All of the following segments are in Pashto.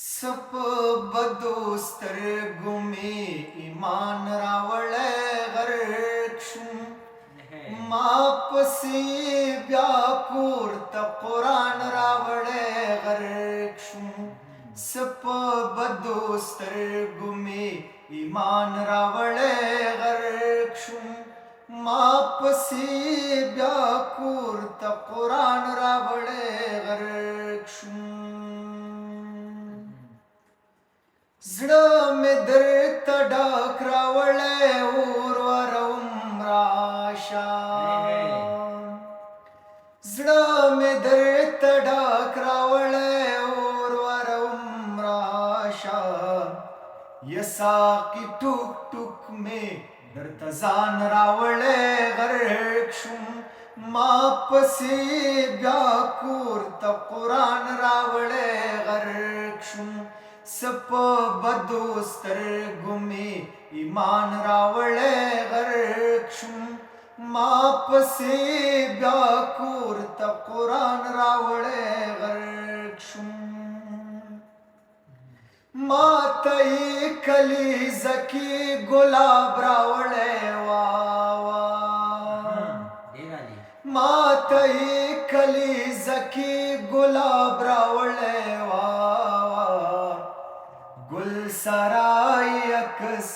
सप बदोस्तर गुमे ईमान रावळे गरक्षुम मापसी व्याकुर्त कुरान रावळे गरक्षुम सप बदोस्तर गुमे ईमान रावळे गरक्षुम मापसी व्याकुर्त कुरान रावळे गरक्षुम زړه مې درته ډک راوړی اور وروم راشه زړه مې درته ډک راوړی اور وروم راشه یا ساقي ټوک ټوک مې درته ځان راوړی غرق شوم ما پسې بیا کور ته قرآن راوړی غرق شوم سپ بدو سترګو مې ایمان راوړی غرق شوم ما پسې بیا کور ته قرآن راوړی غرق شوم ما ته یې کلیزه کې ګلاب راوړی وا ما ته یې کلیزه کې ګلاب راوړی وا گل سرای عکس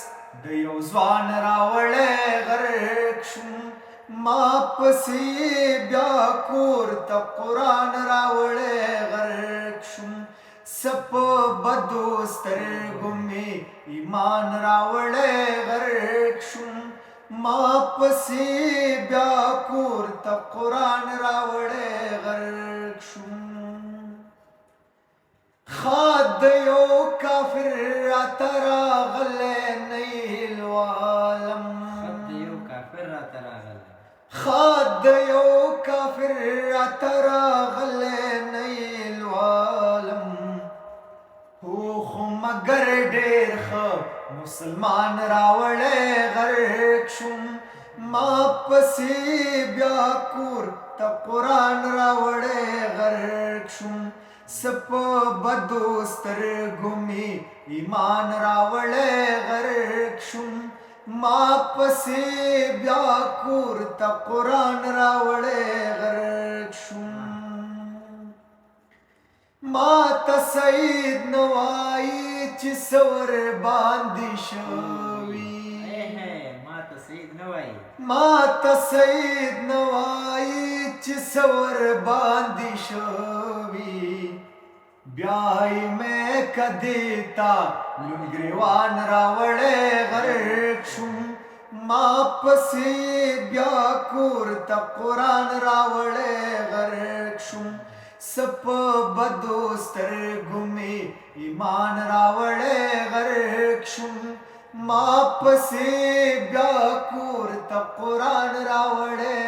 د یو ځوان راوړی غرق شوم ما پسې بیا کور ته قرآن راوړی غرق شوم سپ بدو سترګو مې ایمان راوړی غرق شوم ما پسې بیا کور ته قرآن راوړی غرق شوم خاد یو کافر راته راغلی نیل والم خاد یو کافر راته راغلی نیل والم هو خو مګر ډېر ښه مسلمان راوړی غرق شوم ما پسې بیا کور ته قرآن راوړی غرق شوم سپ بدو سترګو مې ایمان راوړی غرق شوم ما پسې بیا کور ته قرآن راوړی غرق شوم ما ته سید نه وایي چې سور باندې شوي ما ته سید نه وایي چې سور باندې شوي بیاي مې کدیتا لونګریوان راوړی غرق شوم ما پسې بیا کور ته قرآن راوړی غرق شوم سپ بدو سترګو مې ایمان راوړی غرق شوم ما پسې بیا کور ته قرآن راوړی